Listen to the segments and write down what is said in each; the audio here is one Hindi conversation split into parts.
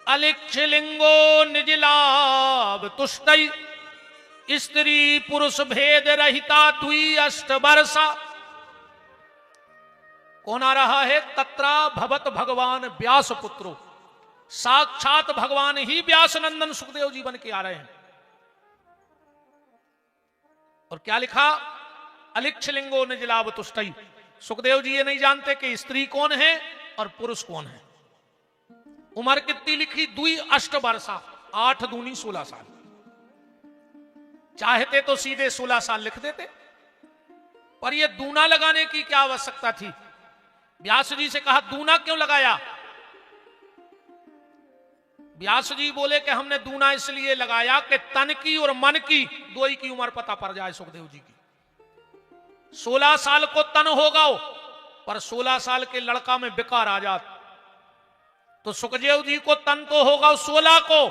अलिक्षलिंगो निजलाभ तुष्टि स्त्री पुरुष भेद रहिता दुई अष्ट वर्षा। कौन आ रहा है? तत्रा भवत भगवान व्यास पुत्रो। साक्षात भगवान ही व्यास नंदन सुखदेव जी बन के आ रहे हैं। और क्या लिखा? अलिक्षलिंगो निजलाभ तुष्टि। सुखदेव जी ये नहीं जानते कि स्त्री कौन है और पुरुष कौन है। उम्र कितनी लिखी? दुई अष्ट वर्षा, 8 दूनी 16 साल। चाहते तो सीधे 16 साल लिख देते, पर यह दूना लगाने की क्या आवश्यकता थी? व्यास जी से कहा दूना क्यों लगाया? व्यास जी बोले कि हमने दूना इसलिए लगाया कि तन की और मन की दोई की उम्र पता पड़ जाए सुखदेव जी की। 16 साल को तन होगा, पर 16 साल के लड़का में विकार आ जात, तो सुखदेव जी को तन तो होगा 16 को,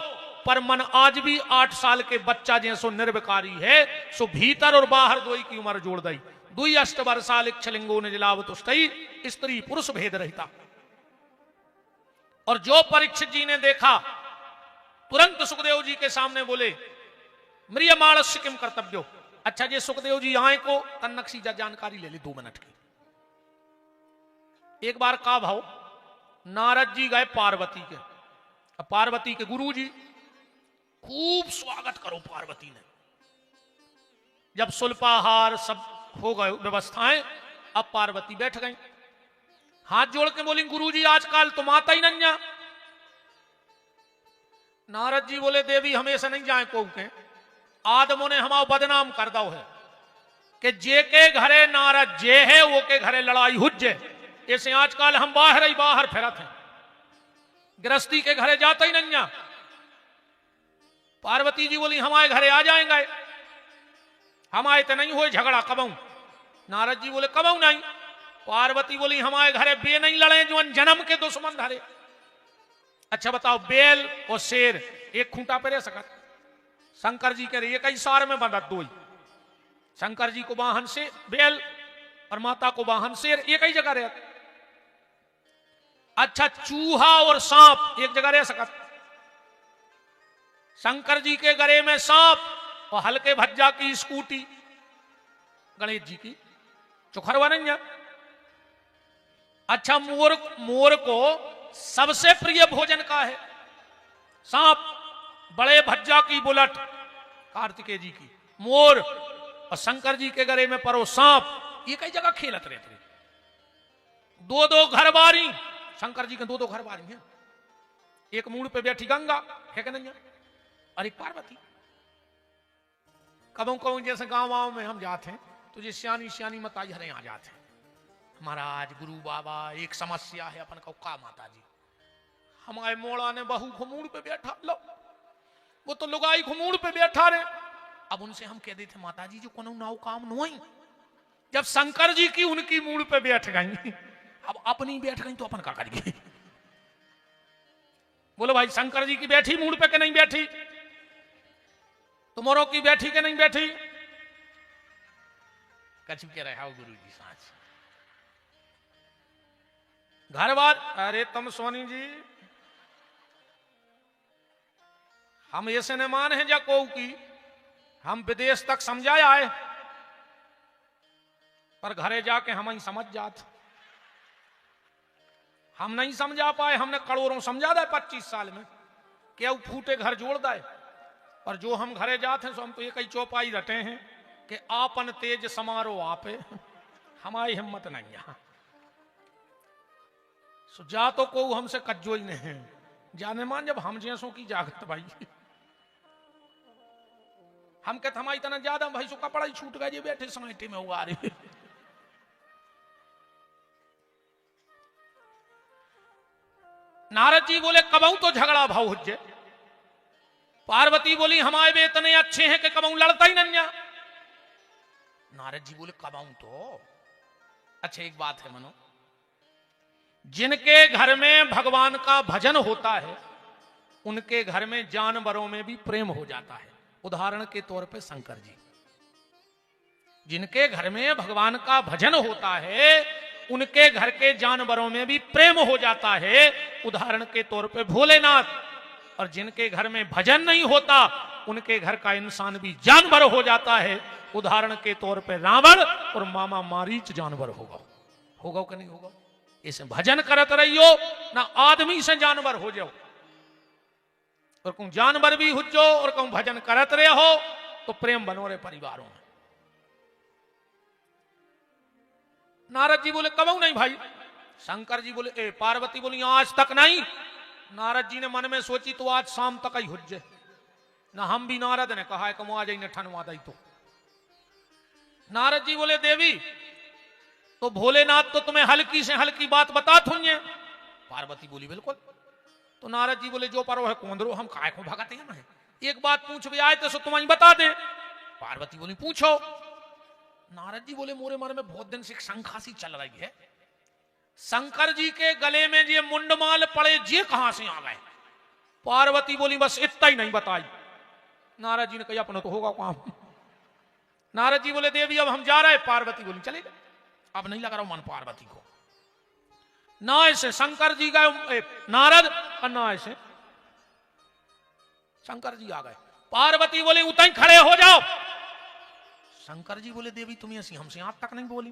पर मन आज भी 8 साल के बच्चा जैसो निर्विकारी है। सो भीतर और बाहर दोई की उम्र जोड़ दई। दुई अष्ट वर्षा लिक्षलिंगो निजलाभ तुष्टि स्त्री पुरुष भेद रहता। और जो परीक्षित जी ने देखा, तुरंत सुखदेव जी के सामने बोले म्रियमाणस्य किम कर्तव्यो। अच्छा जी सुखदेव जी आए को तन्नक्षी जानकारी ले ली 2 मिनट की। एक बार का भाव नारद जी गए पार्वती के। अब पार्वती के गुरु जी खूब स्वागत करो पार्वती ने। जब सुल्पाहार सब हो गए व्यवस्थाएं, अब पार्वती बैठ गई, हाथ जोड़ के बोली गुरु जी आजकल तुम आता ही नन्या। नारद जी बोले देवी हमेशा नहीं जाए को के आदमों ने हमारा बदनाम कर दो है कि जे के घरे नारद जे है वो के घरे लड़ाई हुज्जे। ऐसे आजकल हम बाहर ही बाहर फिरत हैं, गृहस्थी के घरे जाता ही नहीं। पार्वती जी बोली हमारे घरे आ जाएंगे, हमारे तो नहीं हुए झगड़ा कबऊ। नारद जी बोले कबऊ नहीं। पार्वती बोली हमारे घरे बे नहीं लड़े जो जन्म के दुश्मन धरे। अच्छा बताओ बेल और शेर एक खूंटा पे रह सकत? शंकर जी कह रहे एक ही सार में बंधा दो ही। शंकर जी को वाहन से बेल और माता को वाहन शेर एक ही जगह रहते। अच्छा चूहा और सांप एक जगह रह सकत? शंकर जी के गले में सांप और हल्के भज्जा की स्कूटी गणेश जी की चुखरवा नहीं। अच्छा मोर को सबसे प्रिय भोजन का है सांप, बड़े भज्जा की बुलेट कार्तिकेय जी की, मोर और शंकर जी के गले में परो सांप। ये कई जगह खेलत रहते। 2-2 घरबारी शंकर जी के 2-2 घरबारी हैं। एक मूड पे बैठी गंगा है कि नहीं, और एक पार्वती। कबों कबों जैसे गांव में हम जाते हैं तो जी सियानी सियानी माताजी हरे यहाँ जाते हैं, महाराज गुरु बाबा एक समस्या है अपन का माता जी। हमारे मोड़ा ने बहू घुमूड़ पे बैठा, लो वो तो लुगाई घुमूड़ पे बैठा रहे। अब उनसे हम कह देते माता जी जो कोनो नाव काम नहीं। जब शंकर जी की उनकी मूड़ पे बैठ गई, अब अपनी बैठ गई तो अपन का करेंगे? बोलो भाई शंकर जी की बैठी मूड़ पे के नहीं बैठी? तुम्हारों की बैठी के नहीं बैठी? कछु कह रहे हो गुरु जी साँच घर बार। अरे तुम सोनी जी हम ऐसे न मान है जा को की हम विदेश तक समझाया है, पर घरे जाके हम ही समझ जाते। हम नहीं समझा पाए, हमने करोड़ों समझा दे 25 साल में क्या फूटे घर जोड़ दे। पर जो हम घरे जाते हैं सो हम तो एक ही चौपाई रटे हैं कि आपन तेज समारो आपे, हमारी हिम्मत नहीं यहां। सो जा तो को हमसे कज्जो ही नहीं जाने मान, जब हम जैसों की जागत भाई हम कहते हमारी इतना ज्यादा भाई सो कपड़ा ही छूट गया जी बैठे समेटे में हुआ रहे। नारद जी बोले कबऊ तो झगड़ा भाव हुज्जे। पार्वती बोली हमारे वे इतने अच्छे हैं कि कबऊ लड़ता ही नहीं। नारद जी बोले कबऊ तो अच्छा एक बात है मनो, जिनके घर में भगवान का भजन होता है उनके घर में जानवरों में भी प्रेम हो जाता है। उदाहरण के तौर पे शंकर जी, जिनके घर में भगवान का भजन होता है उनके घर के जानवरों में भी प्रेम हो जाता है। उदाहरण के तौर पे भोलेनाथ, और जिनके घर में भजन नहीं होता उनके घर का इंसान भी जानवर हो जाता है। उदाहरण के तौर पे रावण और मामा मारीच जानवर होगा, होगा कि नहीं होगा? इसे भजन करत रहियो ना, आदमी से जानवर हो जाओ, और कहूं जानवर भी हो जाओ और कहूं भजन करत रहे हो तो प्रेम बनो रहे परिवारों में। नारद जी बोले कबू नहीं भाई। शंकर जी बोले पार्वती बोली आज तक नहीं। नारद जी ने मन में सोची तो आज शाम तक ही हुज्जे ना, हम भी नारद ने कहा है कि आ जाइए ठनवा दई। तो नारद जी बोले देवी तो भोलेनाथ तो तुम्हें हल्की से हल्की बात बता थुन्ये। पार्वती बोली बिल्कुल। तो नारद जी बोले जो परो है कोंदरो, हम काय को भगते हैं ना, एक बात पूछ भी आए तो सो तुम्हें बता दे। पार्वती बोली पूछो। नारद जी बोले मोरे मन में बहुत दिन से एक शंका सी चल रही है, शंकर जी के गले में ये मुंडमाल पड़े ये कहां से आ गए? पार्वती बोली बस इतना ही नहीं बताई। नारद जी ने कहा अपना तो होगा काम। नारद जी बोले देवी अब हम जा रहे हैं। पार्वती बोली चले गए, अब नहीं लगा रहा मन पार्वती को। ना ऐसे शंकर जी गए नारद, और ना ऐसे शंकर जी आ गए। पार्वती बोली उतना ही खड़े हो जाओ। शंकर जी बोले देवी तुम्हें ऐसी हमसे आज तक नहीं बोली,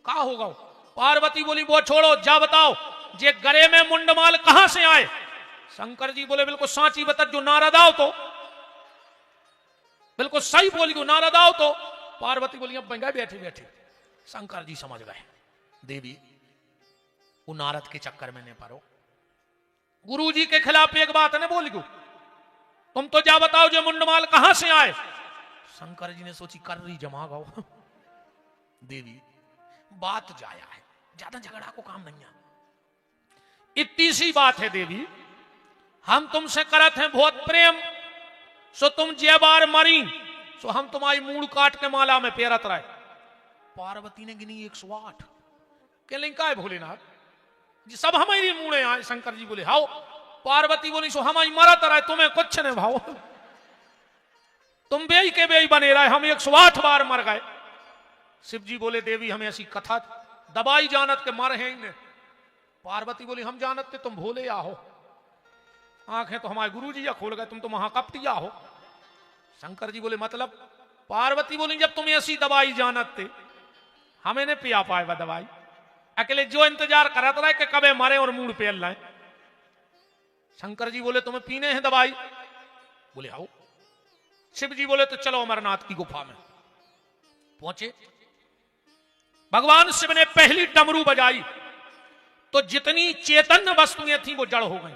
का होगा? पार्वती बोली वो छोड़ो, जा बताओ जे गले में मुंडमाल कहां से आए? शंकर जी बोले बिल्कुल साची बता, जो नारद आओ तो बिल्कुल सही बोली, जो नारद आओ तो। पार्वती बोली अब बंगा बैठे बैठे। शंकर जी समझ गए देवी वो नारद के चक्कर में नहीं पड़ो, गुरु जी के खिलाफ एक बात ने बोली, तुम तो जा बताओ जो मुंडमाल कहां से आए। शंकर जी ने सोची कर रही जमा गाओ देवी बात जाया है, ज्यादा झगड़ा को काम नहीं है, इतनी सी बात है देवी, हम तुमसे करत हैं बहुत प्रेम, सो तुम जे बार मरी सो हम तुम्हारी मूड़ काट के माला में पेरत रहे। पार्वती ने गिनी 108। के लिंका है भोलेनाथ जी सब हमारी मूड़े आए। शंकर जी बोले हाओ। पार्वती बोली सो हमारी मरत रहे, तुम्हें कुछ नहीं भाव, तुम बेई के बेई बने रहे, हम 108 बार मर गए। शिव जी बोले देवी हमें ऐसी कथा दबाई जानत के मर हैं इन्हें। पार्वती बोली हम जानत थे तुम भोले आ हो, आंखें तो हमारे गुरु जी या खोल गए, तुम तो महाकपटिया हो। शंकर जी बोले मतलब? पार्वती बोली जब तुम ऐसी दवाई जानत थे हमें ने पिया पाए वह दवाई, अकेले जो इंतजार करत रहे कि कबे मरे और मूड पेल लाए। शंकर जी बोले तुम्हें पीने हैं दवाई? बोले आओ। शिव जी बोले तो चलो अमरनाथ की गुफा में। पहुंचे, भगवान शिव ने पहली डमरू बजाई तो जितनी चेतन वस्तुएं थी वो जड़ हो गई।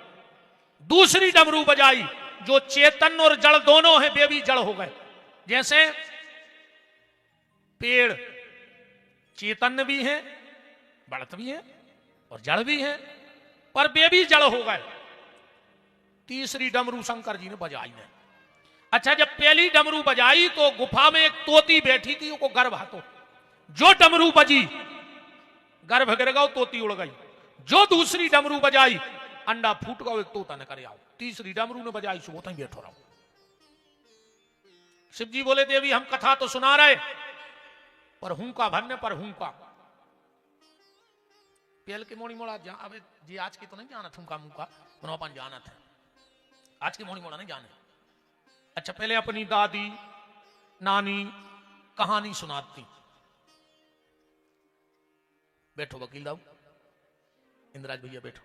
दूसरी डमरू बजाई, जो चेतन और जड़ दोनों हैं वे भी जड़ हो गए। जैसे पेड़ चेतन भी हैं, बढ़त भी हैं और जड़ भी हैं, पर वे भी जड़ हो गए। तीसरी डमरू शंकर जी ने बजाई है। अच्छा जब पहली डमरू बजाई तो गुफा में एक तोती बैठी थी, उसको गर्भ हाथों, जो डमरू बजी गर्भ गिर गया, तोती उड़ गई। जो दूसरी डमरू बजाई अंडा फूट गया, एक तोता ने करे आओ। तीसरी डमरू ने बजाई सो वो बैठो रहो। शिव जी बोले देवी हम कथा तो सुना रहे पर हुंका भरने पर हुंका पेल के मोड़ी मोड़ा अब जी आज की तो नहीं जाना हुंका मुंका मनोपन जाना था, आज की मोड़ी मोड़ा नहीं जाने। अच्छा पहले अपनी दादी नानी कहानी सुनाती। बैठो वकील दाऊ, इंद्राज भैया बैठो।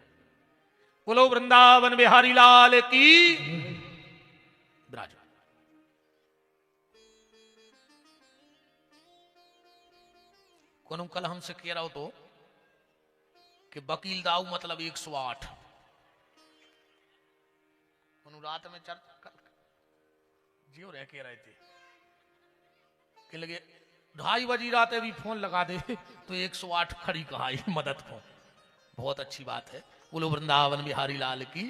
बोलो वृंदावन बिहारी लाल की विराज। कौन कल हमसे कह रहा हो तो कि वकील दाऊ मतलब 108। रात में चर्चा जियो रह के रहे थे कि लगे 2:30 बजी रात भी फोन लगा दे तो 108 खड़ी कहा मदद को। बहुत अच्छी बात है। बोलो वृंदावन बिहारी लाल की।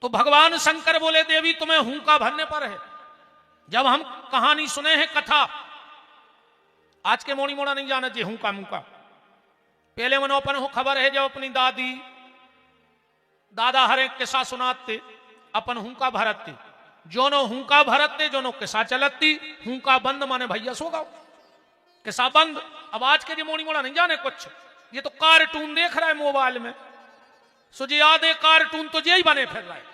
तो भगवान शंकर बोले देवी तुम्हें हुंका भरने पर है। जब हम कहानी सुने हैं कथा, आज के मोड़ी मोड़ा नहीं जाना चाहिए हुंका मुंका। पहले मनोपन हो खबर है जब अपनी दादी दादा हर एक किस्सा सुनाते अपन हुंका भरते, जोनो हुंका भरते जोनो किस्सा चलती। हुंका बंद माने भैया सो गाओ, किस्सा बंद। अब आज के जो मोड़ी मोड़ा नहीं जाने कुछ ये तो कार्टून देख रहा है मोबाइल में, सुझे याद है कार्टून तो यही बने फिर रहा है।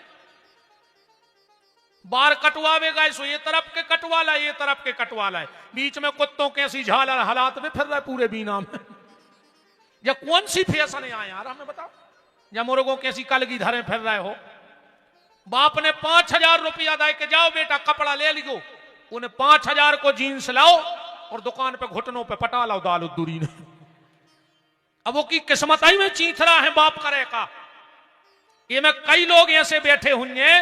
बार कटवावेगा सो ये तरफ के कटवाला, ये तरफ के कटवाला है, बीच में कुत्तों के ऐसी झालर हालात में फिर रहा है पूरे बीना में। ये कौन सी फैशन है यार हमें बताओ, या मुर्गों के ऐसी कलगी धरे फिर रहे हो। बाप ने 5,000 रुपया दे के जाओ बेटा कपड़ा ले लियो, उन्हें 5,000 को जीन्स लाओ और दुकान पे घुटनों पे पटा लाओ दाल उद्दूरी ने। अब वो की किस्मत ही में चीथरा है बाप करे का। ये में कई लोग ऐसे बैठे हुए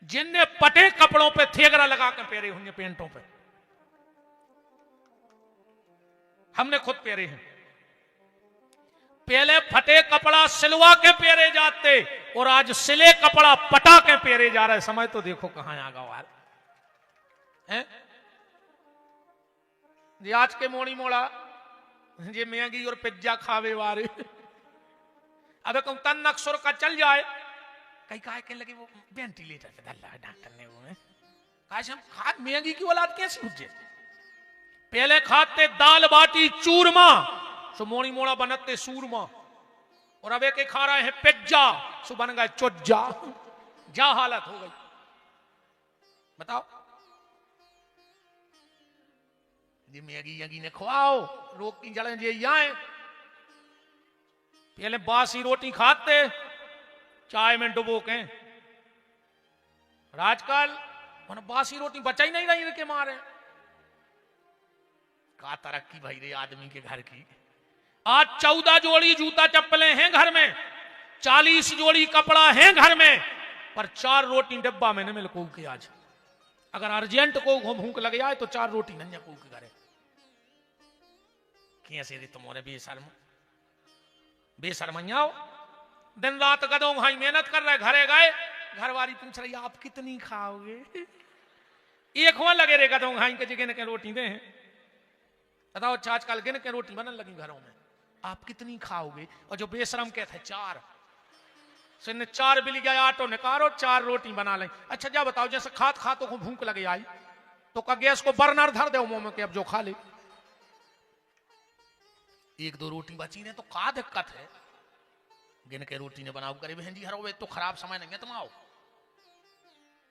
जिनने पटे कपड़ों पे थेगरा लगा के पहरे हुए पेंटों पे, हमने खुद पहरे हैं। पहले फटे कपड़ा सिलवा के पहरे जाते और आज सिले कपड़ा पटा के पहरे जा रहे। समय तो देखो कहां आ गवा है। जी आज के मोड़ी मोड़ा ये मैगी और पिज्जा खावे वाले, अब कहूं तन अक्सर का चल जाए कई काय के लगे वो वेंटिलेटर पे डाल डॉक्टर ने वो काश हम खाद मैगी की औलाद कैसे हुजे। पहले खाते दाल बाटी चूरमा, सो मोड़ी मोड़ा बनते सूरमा, और अब एक खा रहे हैं पिज्जा, सो बन गए चुज्जा। जा हालत हो गई बताओ। ये मैगी यगी ने खवाओ रोग की जलन ये आए। पहले बासी रोटी खाते चाय में डुबो के, आजकल बासी रोटी बचा ही नहीं रही के मारे। का तरक्की भाई रे आदमी के घर की। आज 14 जोड़ी जूता चप्पलें हैं घर में, 40 जोड़ी कपड़ा है घर में, पर 4 रोटी डब्बा में न मिल को के। आज अगर अर्जेंट को भूख लग जाए तो 4 रोटी नंजा को के घरे। कैसे रे तुम्हारे बेशर्मैयाओ, दिन रात गदों भाई मेहनत कर रहे, घरे गए घरवाली पूछ रही आप कितनी खाओगे। एक हुआ लगे रे गदों भाई के गिन के रोटी दे। बताओ आजकल गिन के रोटी बनने लगी घरों में, आप कितनी खाओगे। और जो बेशरम कहते 4 से 4 बिल गया आटो निकालो 4 रोटी बना लें। अच्छा जा बताओ जैसे खात खातों को भूख लगे आई तो का गैस को बर्नर धर दो मुंह में के अब जो खा ले। 1-2 रोटी बची ने तो का दिक्कत है, गिन के रोटी ने बनाओ करे बहन जी हर वे तो खराब समय नहीं है तुम आओ।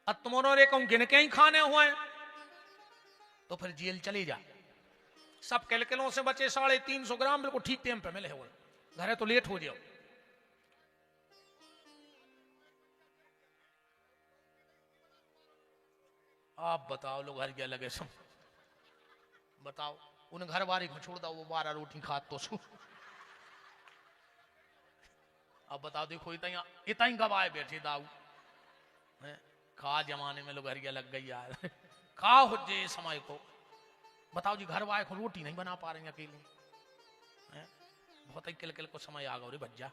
अब तुमने रे कहूं गिन के ही खाने हुए तो फिर जेल चले जा। सब कैलकुलों से बचे 350 ग्राम बिल्कुल ठीक टाइम पे मिले हुए, घरे तो लेट हो जाओ। आप बताओ लोग घर क्या लगे सब बताओ। उन घर वाले को छोड़ दो वो 12 रोटी खात तो सु। अब बताओ देखो इतना ही गवाए बैठे दाऊ खा जमाने में लोग हरिया लग गई यार। खा हो जे समय को बताओ जी घर वाले को रोटी नहीं बना पा रहे अकेले। बहुत ही किल को समय आ गया रे भज्जा।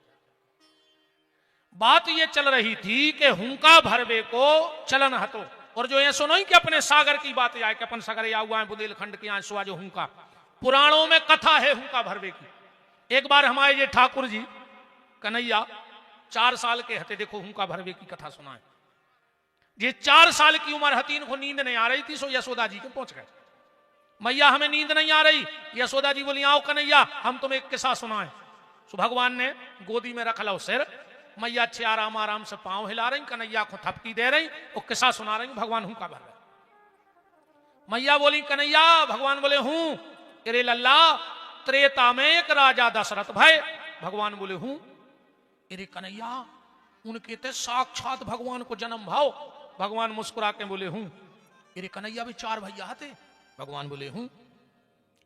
बात ये चल रही थी कि हुंका भरवे को चलन हतो, और जो ये सुनो ही कि अपने सागर की बात आए कि अपन सागर आए बुंदेलखंड के यहाँ सुआ जो हुंका पुराणों में कथा है हुंका भरवे की। एक बार हमारे ये ठाकुर जी कन्हैया 4 साल के हते, देखो हुंका भरवे की कथा सुना है। ये 4 साल की उम्र हती, इनको नींद नहीं आ रही थी, सो यशोदा जी के पहुंच गए। मैया हमें नींद नहीं आ रही। यशोदा जी बोली आओ कन्हैया हम तुम्हें एक किस्सा सुनाएं। सो भगवान ने गोदी में रख लो सिर, मैया अच्छे आराम आराम से पांव हिला रही, कन्हैया को थपकी दे रही और किस्सा सुना रही। भगवान हुंका भर रहे। मैया बोली कन्हैया, भगवान बोले हूं। अरे लल्ला त्रेता में एक राजा दशरथ भाई। भगवान बोले हूं। अरे कन्हैया उनके ते साक्षात भगवान को जन्म भाव। भगवान मुस्कुरा के बोले हूं। अरे कन्हैया भी 4 भैया थे। भगवान बोले हूं।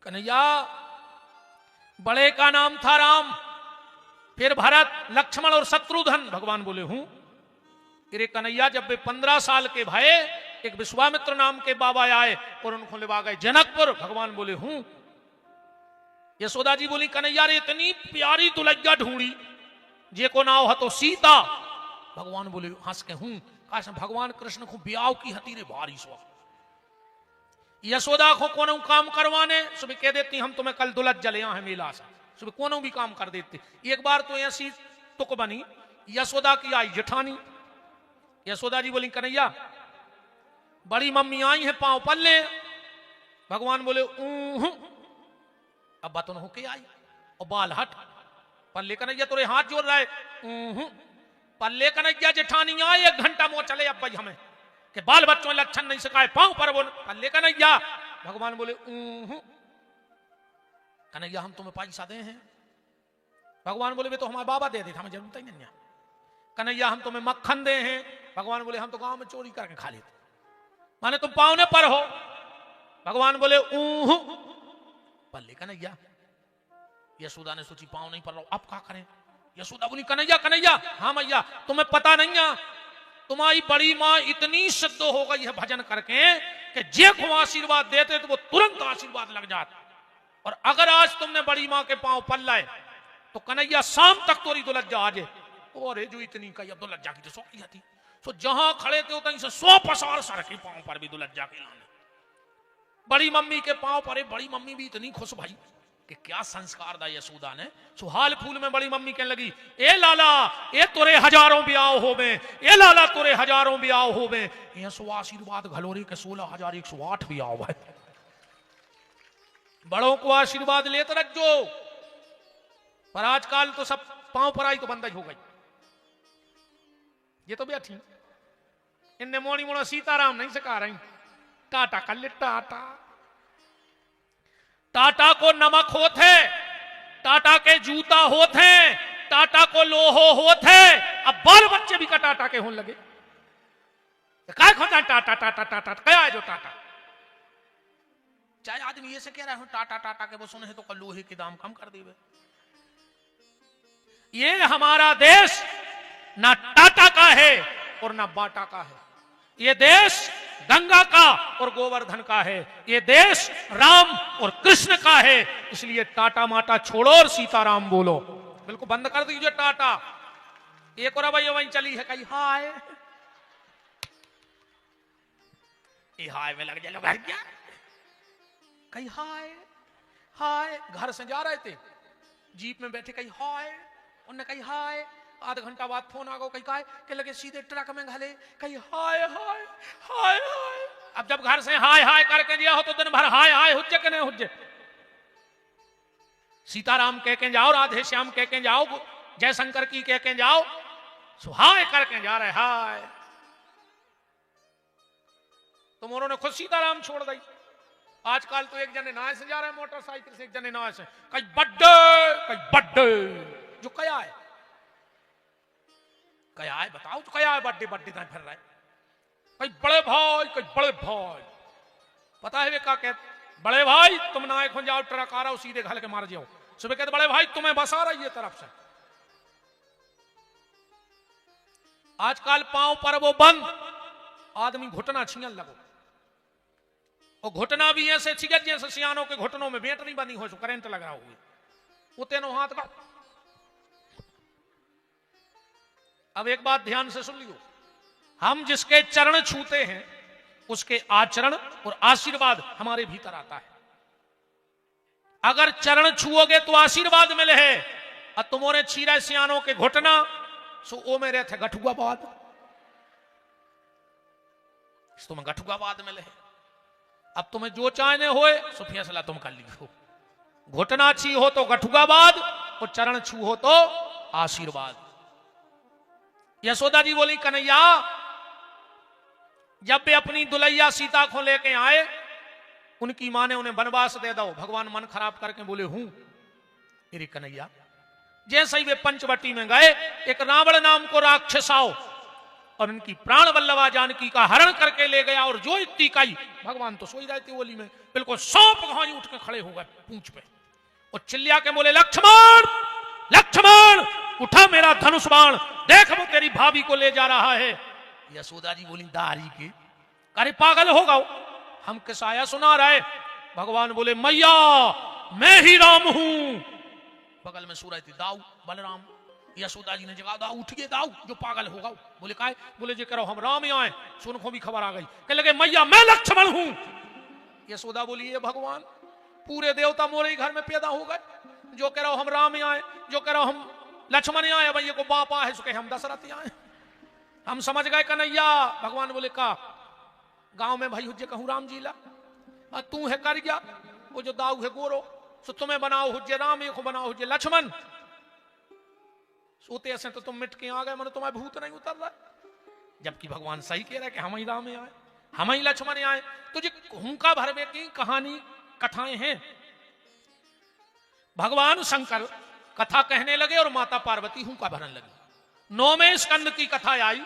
कन्हैया बड़े का नाम था राम, फिर भरत लक्ष्मण और शत्रुघ्न। भगवान बोले हूं। अरे कन्हैया जब वे 15 साल के भये एक विश्वामित्र नाम के बाबा आए और उनको लेवा गए जनकपुर। भगवान बोले हूं। यशोदा जी बोली कन्हैया रे इतनी प्यारी दुल्हैया ढूंढी जे को नाव हतो सीता। भगवान बोले हंस के हूं। काश भगवान कृष्ण को ब्याह की हती रे बारिश हुआ। यशोदा को कोनो काम करवाने सुबह कह देती हम तुम्हें कल दुल्हन जले हैं मेला से, सुबह कोनो भी काम कर देते। एक बार तो ऐसी तुक बनी, यशोदा की आई जेठानी। यशोदा जी बोली कन्हैया बड़ी मम्मी आई है पांव पल्ले। भगवान बोले अब बतन होके आई और बाल हट। पल्ले कन्हैया तोरे हाथ जोड़ रहा है। पल्ले कन्हैया जेठानी आए 1 घंटा मोह चले अब भाई हमें कि बाल बच्चों लक्षण नहीं सिखाए पांव पर वो पल्ले कन्हैया। भगवान बोले कन्हैया हम तुम्हें पैसा दे हैं। भगवान बोले वे तो हमारे बाबा दे देते हमें जरूरत ही नहीं है। कन्हैया हम तुम्हें मक्खन दे हैं। भगवान बोले हम तो गांव में चोरी करके खा लेते माने तुम पावने पर हो। भगवान बोले पल्ले कन्हैया। यशोदा ने सोची पाँव नहीं पर रहा अब क्या करें। यशोदा बोली कन्हैया कन्हैया हाँ मैया तुम्हें पता नहीं है तुम्हारी बड़ी माँ इतनी सिद्ध हो गई है भजन करके कि जे को आशीर्वाद देते तो वो तुरंत आशीर्वाद लग जाता। और अगर आज तुमने बड़ी माँ के पाँव पल लाए तो कन्हैया शाम तक तोरी दुलज्जा आ जाए। और जो इतनी कही अब दुलज्जा की तो सो की थी सो जहां खड़े थे उतनी से 100 पसार सर के पाँव पर भी दुलज्जा के लाने। बड़ी मम्मी के पाँव पर बड़ी मम्मी भी इतनी खुश भाई कि क्या संस्कार दा यशोदा ने। सुहाल फूल में बड़ी मम्मी कहने लगी ए लाला ए तोरे हजारों ब्याह हो में ए लाला तोरे हजारों ब्याह हो में ये सो आशीर्वाद घलोरी के 16,108 ब्याह है। बड़ों को आशीर्वाद लेते रखो। पर आजकल तो सब पांव पर आई तो बंद हो गई। ये तो बैठी इनने मोनी मोड़ा सीताराम नहीं सिखा रही। टाटा कर ले टाटा। टाटा को नमक होते टाटा के जूता होते टाटा को लोहो होते। अब बाल बच्चे भी का टाटा के होने लगे। क्या खोता है टाटा टाटा टाटा क्या है जो टाटा। चाहे आदमी ये से कह रहा हूं टाटा टाटा के वो सुने तो कल लोहे के दाम कम कर देवे। ये हमारा देश ना टाटा का है और ना बाटा का है। ये देश गंगा का और गोवर्धन का है। ये देश राम और कृष्ण का है। इसलिए टाटा माटा छोड़ो और सीताराम बोलो। बिल्कुल बंद कर दीजिए टाटा। एक और भाई वहीं चली है कहीं हाय ये हाय में लग जाए क्या कहीं हाय हाय। घर से जा रहे थे जीप में बैठे कहीं हाय उन्हें कहीं हाय। आधा घंटा बाद फोन आ गया कहीं काय के लगे सीधे ट्रक में घले कहीं हाय हाय हाय हाय। अब जब घर से हाय हाय करके दिया हो तो दिन भर हाय हाय हुज्जे के नहीं हुज्जे। सीताराम कह के जाओ राधे श्याम कह के जाओ जयशंकर की कह के जाओ सुहाय करके जा रहे हाय। तुम उन्होंने खुद सीताराम छोड़ दी। आजकल तो एक जने नाय से जा रहे हैं मोटरसाइकिल से एक जने नाय से कहीं बर्थडे जो क्या है क्या है बताओ तो क्या है। बर्थडे बर्थडे फिर रहा है कहीं बड़े भाई पता है वे क्या कहते बड़े भाई तुम ना एक जाओ ट्रक आ रहा हो सीधे घल के मार जाओ। सुबह कहते बड़े भाई तुम्हें बस आ रही है तरफ से। आजकल पांव पर वो बंद आदमी घुटना छीन लगो और घुटना भी ऐसे छिगत जैसे सियानों के घुटनों में बेट नहीं बनी हो करंट लग रहा होगी उतनो हाथ का। अब एक बात ध्यान से सुन लियो हम जिसके चरण छूते हैं उसके आचरण और आशीर्वाद हमारे भीतर आता है। अगर चरण छुओगे तो आशीर्वाद मिले है और तुम्हारे छीरा सियानों के घुटना सो ओ में रहते गठुआ बाद तुम्हें गठुआ बाद मिले है। अब तुम्हें जो चाहने होए सो फैसला तुम कर लिखो। घुटना छी हो तो गठुआ बाद और चरण छू हो तो आशीर्वाद। यशोदा जी बोली कन्हैया जब वे अपनी दुलैया सीता को लेके आए उनकी मां ने उन्हें वनवास दे दो। भगवान मन खराब करके बोले हूं मेरी कन्हैया। जैसे ही वे पंचवटी में गए एक रावण नाम को राक्षस आओ और उनकी प्राण वल्लभा जानकी का हरण करके ले गया। और जो इतनी कही भगवान तो सोई रहे थे ओली में बिल्कुल सौंप घाई उठ के खड़े हो गए पूंछ पे और चिल्लिया के बोले लक्ष्मण लक्ष्मण उठा मेरा धनुष बाण देख वो तेरी भाभी को ले जा रहा है। यशोदा जी बोली दारी के अरे पागल हो गए हम किस आया सुना रहे। भगवान बोले मैया मैं ही राम हूं। बगल में सो रहे थे दाऊ बलराम। यशोदा जी ने जगा दाऊ उठिए दाऊ जो पागल होगा। बोले काय बोले जे करो हम राम ही आए सुन को भी खबर आ गई कह लगे मैया मैं लक्ष्मण हूं। यशोदा बोली ये भगवान पूरे देवता मोरे घर में पैदा हो गए जो कह रहा हम राम ही आए जो कह रहा हम लक्ष्मण ही आए भैया को बाप आए सो कहे हम दशरथ ही आए। हम समझ गए कन्हैया। भगवान बोले का गांव में भाई हुज्जे कहूं राम जी ला तू है कर गया वो जो दाऊ है गोरो सो तुम्हें बनाओ हुज्जे राम, एक बनाओ हुज्जे लक्ष्मण। सोते ऐसे तो तुम मिट के आ गए, मन तुम्हारे भूत नहीं उतर रहा। जबकि भगवान सही कह रहा है कि हम ही राम आए, हम ही लक्ष्मण आए। तो जी हुंका भरवे की कहानी कथाएं हैं। भगवान शंकर कथा कहने लगे और माता पार्वती हुंका भरने लगी। 9वें स्कंद की कथा आई,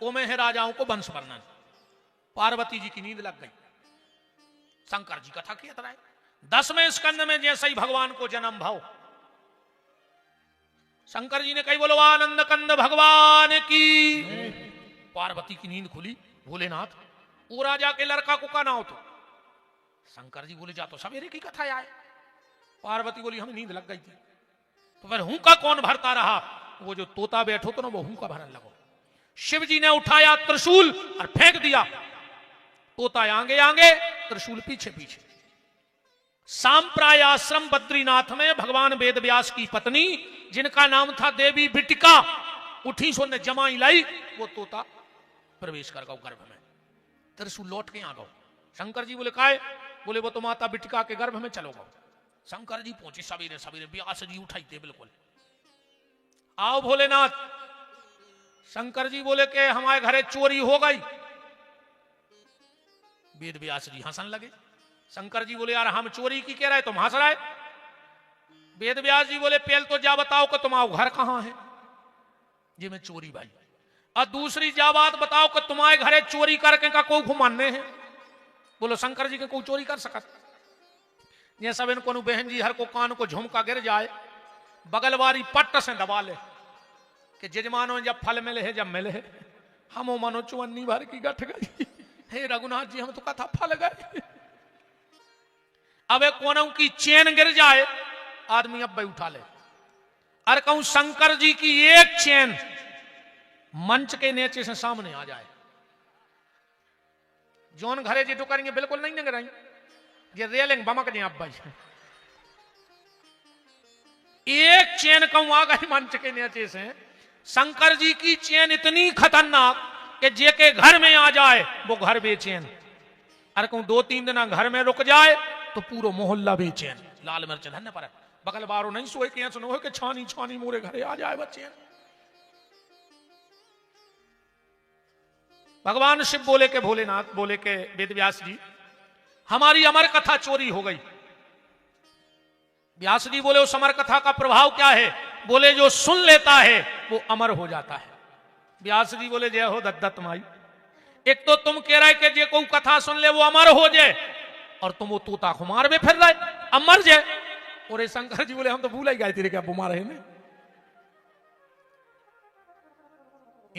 वो में है राजाओं को वंश वर्णन। पार्वती जी की नींद लग गई, शंकर जी कथा कहते रहे। 10वें स्कंद में जैसे ही भगवान को जन्म भाव, शंकर जी ने कही बोलो आनंद कंद भगवान की। पार्वती की नींद खुली, भोलेनाथ वो राजा के लड़का को का नाम तो। शंकर जी बोले जा तो सवेरे की कथा आए। पार्वती बोली हमें नींद लग गई थी। तो फिर हुंका कौन भरता रहा? वो जो तोता बैठो तो ना वो हुंका भरने लगो। शिव जी ने उठाया त्रिशूल और फेंक दिया, तोता आगे आगे त्रिशूल पीछे पीछे। सांप्राय आश्रम बद्रीनाथ में भगवान वेद व्यास की पत्नी जिनका नाम था देवी बिटिका, उठी सो ने जमाई लाई, वो तोता प्रवेश कर गौ गर्भ में। त्रिशूल लौट के आ गौ। शंकर जी बोले काय? बोले वो तो माता बिटिका के गर्भ में चलो गो। शंकर जी पहुंचे सवेरे सवेरे, व्यास जी उठाई थे बिल्कुल। आओ भोलेनाथ। शंकर जी बोले के हमारे घरे चोरी हो गई। वेद व्यास जी हंसन लगे। शंकर जी बोले यार हम चोरी की कह रहे, तुम हंस रहे। वेद व्यास जी बोले पहले तो जा बताओ कि तुम्हारा घर कहां है, जी मैं चोरी भाई। और दूसरी जा बात बताओ कि तुम्हारे घरे चोरी करके का कोई घुमाने हैं। बोलो शंकर जी के कोई चोरी कर सकत? ये सब इनको बहन जी हर को कान को झुमका गिर जाए, बगल वाली पट्ट से दबा ले कि जजमानो जब फल मिले है जब मिले है, हम मानो चुवन्नी भर की गठ गई। हे रघुनाथ जी हम तो कथा फल गए। अब कोनों की चेन गिर जाए, आदमी अब भाई उठा ले। अरे कहूं शंकर जी की एक चेन मंच के नीचे से सामने आ जाए, जोन घरे जी करेंगे बिल्कुल नहीं निगराई, ये रेलिंग बमक दें अब भाई। एक चेन कहूं आ गई मंच के नीचे से। शंकर जी की चेन इतनी खतरनाक कि जे के घर में आ जाए वो घर बेचैन। अरे कहूं 2-3 दिन घर में रुक जाए तो पूरा मोहल्ला बेचैन। लाल मिर्च धन्य पर बगल बारो नहीं सोए के सुनो कि छानी छानी मोरे घरे आ जाए बच्चे। भगवान शिव बोले के भोलेनाथ बोले के वेद व्यास जी हमारी अमर कथा चोरी हो गई। व्यास जी बोले उस अमर कथा का प्रभाव क्या है? बोले जो सुन लेता है वो अमर हो जाता है। व्यास जी बोले जय हो दत्त माई, एक तो तुम कह रहे कि जे कोई कथा सुन ले वो अमर हो जाए, और तुम वो तोता खुमार में फिर रहे अमर जाए। और शंकर जी बोले हम तो भूल ही गए तेरे क्या बुमार है ने।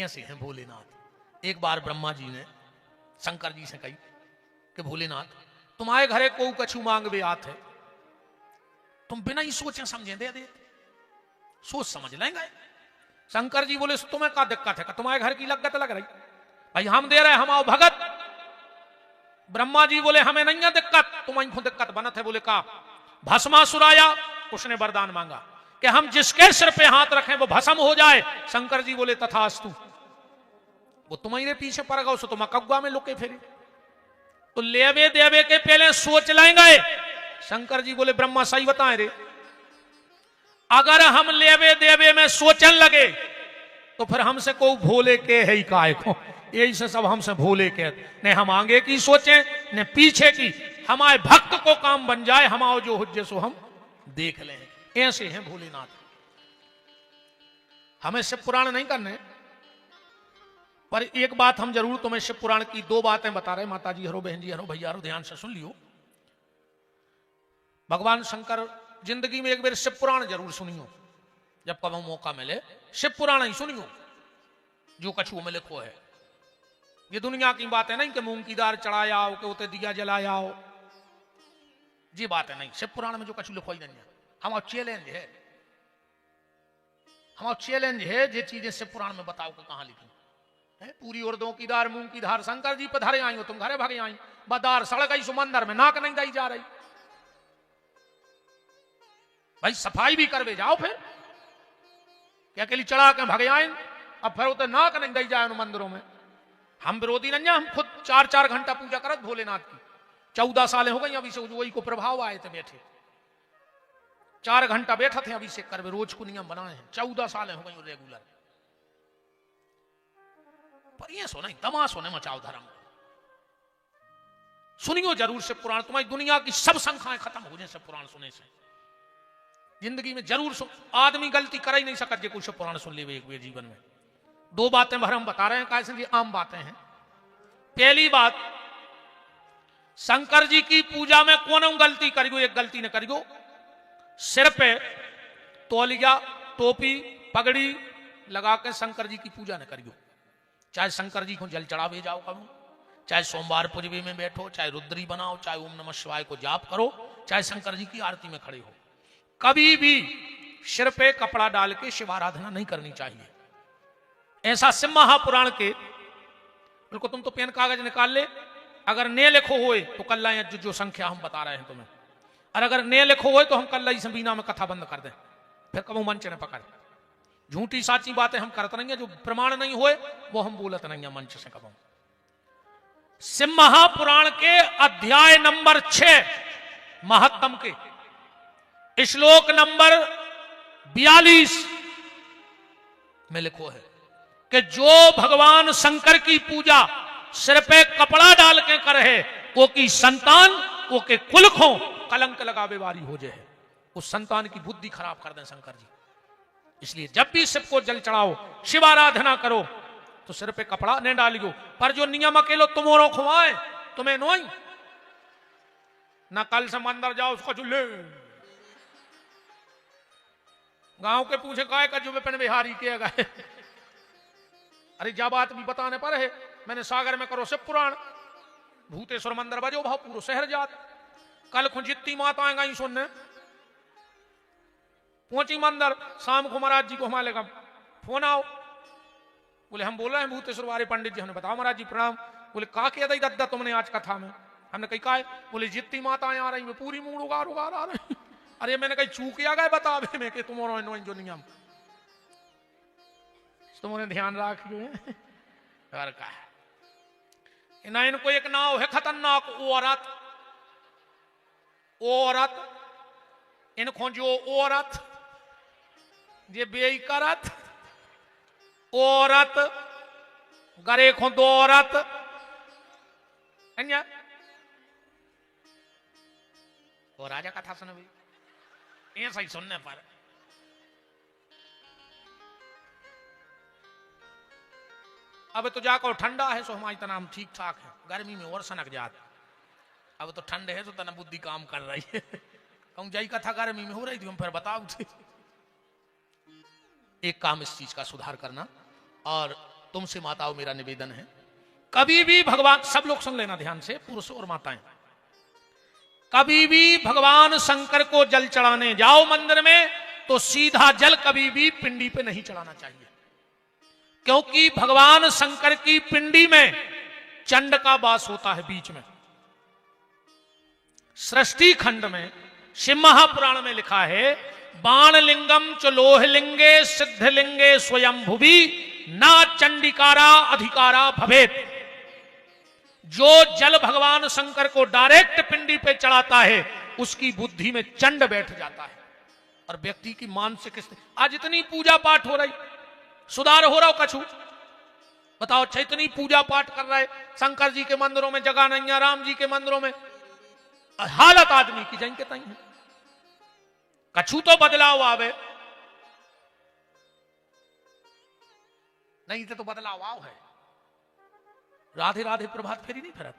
ऐसे हैं भोलेनाथ। एक बार ब्रह्मा जी ने शंकर जी से कही कि भोलेनाथ तुम्हारे घरे को कछु मांग बे आत है, तुम बिना ही सोचे समझे दे दे, सोच समझ लेंगे। शंकर जी बोले तुम्हें क्या दिक्कत है? तुम्हारे घर की लगत लग रही भाई, हम दे रहे हम आओ भगत। ब्रह्मा जी बोले हमें नहीं है दिक्कत, तुम्हें खुद दिक्कत बनत है। बोले का? भस्मासुर आया, उसने वरदान मांगा कि हम जिसके सिर पे हाथ रखें वो भस्म हो जाए। शंकर जी बोले तथास्तु। वो तुम्हारे पीछे पड़ गए, सो तुम कब्बा में लुके फिरे। तो लेवे देवे के पहले सोच लेंगे। शंकर जी बोले ब्रह्मा सही बताएं रे, अगर हम लेवे देवे में सोचन लगे तो फिर हमसे को भोले के है ही काय को। यही से सब हमसे भोले के ने हम आगे की सोचें ने पीछे की। हमारे भक्त को काम बन जाए, हम आओ जो हुज्जे सो हम देख लें। ऐसे हैं भोलेनाथ। हमें शिव पुराण नहीं करने, पर एक बात हम जरूर तुम्हें शिव पुराण की 2 बातें बता रहे। माता जी हरो, बहन जी हरो, भैया हरो, ध्यान से सुन लियो। भगवान शंकर जिंदगी में एक बार शिव पुराण जरूर सुनियो, जब कभी मौका मिले शिव पुराण ही सुनियो, जो कछु में लिखो है। ये दुनिया की बातें नहीं कि मूंग की दाल चढ़ाया हो के उते दिया जलाया हो, ये बातें नहीं। शिव पुराण में जो कछु लिखो ही नहीं है। हमारा चैलेंज है, हमारा चैलेंज है जे चीजें शिव पुराण में बताओ कि कहां लिखी है। पूरी उर्दों की दार मूंग की धार शंकर जी पधारे आई हो, तुम घरे भागे आई। बदार सड़ गई सुमंदर में, नाक नहीं दाई जा रही। भाई सफाई भी करवे जाओ फिर, क्या के लिए चढ़ा के भगे आए। अब फिर उते नाक नहीं दई जाए मंदिरों में। हम विरोधी नहीं, हम खुद 4-4 घंटा पूजा करत भोलेनाथ की। 14 साल हो गई अभी से वही को प्रभाव आए थे बैठे। 4 घंटा बैठा थे अभिषेक करवे, रोज को नियम बनाए हैं, 14 साल हो गई रेगुलर। पर ये सो नहीं तमाशो ने मचाओ धर्म। सुनियो जरूर से पुराण, तुम्हारी दुनिया की सब संख्याएं खत्म हो जाए सब पुराण सुने से। जिंदगी में जरूर सुन, आदमी गलती कर ही नहीं सकता जे कुछ पुराण सुन ले एक वे जीवन में। 2 बातें भर हम बता रहे हैं, कैसे ये आम बातें हैं। पहली बात, शंकर जी की पूजा में कौन गलती करियो, एक गलती न करियो, सिर पे तौलिया टोपी पगड़ी लगा के शंकर जी की पूजा न करियो। चाहे शंकर जी को जल चढ़ावे जाओ करो, चाहे सोमवार पूजवे में बैठो, चाहे रुद्री बनाओ, चाहे ओम नमः शिवाय को जाप करो, चाहे शंकर जी की आरती में खड़े हो, कभी भी सिर पे कपड़ा डाल के शिव आराधना नहीं करनी चाहिए। ऐसा शिव महापुराण के, बिल्कुल तुम तो पेन कागज निकाल ले, अगर ने लिखो होए तो कल लाए जो संख्या हम बता रहे हैं तुम्हें, और अगर ने लिखो होए तो हम कल लाई संबीना में कथा बंद कर दें, फिर कबू मंच ने पकड़। झूठी साची बातें हम करते नहीं है, जो प्रमाण नहीं होए वो हम बोलत नहीं है मंच से कबू। शिव महापुराण के अध्याय नंबर 6 महत्तम के श्लोक नंबर 42 में लिखो है कि जो भगवान शंकर की पूजा सिर पे कपड़ा डाल के करे, वो की संतान वो के कुल खो कलंक लगावे वाली हो जाए, उस संतान की बुद्धि खराब कर दें शंकर जी। इसलिए जब भी शिव को जल चढ़ाओ, शिव आराधना करो, तो सिर पे कपड़ा नहीं डालियो। पर जो नियम अकेलो तुमोरो खुआए तुम्हें नोई ना, कल से मंदिर जाओ उसको चूल्हे गांव के पूछे काय का जो पेन बिहारी के गए। अरे जा बात भी बताने पर है, मैंने सागर में करो शिव पुराण, भूतेश्वर मंदिर बजो भाव पूरा शहर जात। कल खु जितनी माताएं गई सुनने पहुंची मंदिर, शाम को महाराज जी को हमारे का फोन आओ, बोले हम बोल रहे हैं भूतेश्वर वाले पंडित जी। हमने बताओ महाराज जी प्रणाम। बोले का किया था दद्दा तुमने आज कथा में? हमने कही का है? बोले जितनी माताएं आ रही वो पूरी मूड उगार उगार आ रही। अरे मैंने कही चूक आ गए बता में कि तुम्हारा जो नियम तुमने ध्यान रखिए। और का है ना, इनको एक नाव है खतरनाक औरत, औरत इनको जो औरत जे बेई करत, औरत गरे खो दो औरत और राजा कथा सुन भाई, ये सही सुनने पर अब तो जाकर ठंडा है सो हमारी तना हम ठीक ठाक है, गर्मी में और सनक जात। अब तो ठंड है तो तना बुद्धि काम कर रही है। कहूं जाई कथा गर्मी में हो रही थी, हम फिर बताओ थे। एक काम इस चीज का सुधार करना, और तुमसे माताओं मेरा निवेदन है, कभी भी भगवान, सब लोग सुन लेना ध्यान से, पुरुष और माताएं, कभी भी भगवान शंकर को जल चढ़ाने जाओ मंदिर में तो सीधा जल कभी भी पिंडी पे नहीं चढ़ाना चाहिए, क्योंकि भगवान शंकर की पिंडी में चंड का वास होता है बीच में। सृष्टि खंड में शिव महापुराण में लिखा है, बाण लिंगम च लोहलिंगे सिद्धलिंगे स्वयं भुवि ना चंडिकारा अधिकारा भवेत। जो जल भगवान शंकर को डायरेक्ट पिंडी पे चढ़ाता है उसकी बुद्धि में चंड बैठ जाता है, और व्यक्ति की मानसिक स्थिति। आज इतनी पूजा पाठ हो रही, सुधार हो रहा हो कछु बताओ? अच्छा इतनी पूजा पाठ कर रहे, शंकर जी के मंदिरों में जगह नहीं है, राम जी के मंदिरों में, हालत आदमी की जहीं के तहीं है। कछु तो बदलाव आवे, नहीं तो बदलाव आओ है। राधे राधे प्रभात फेरी नहीं फिरत।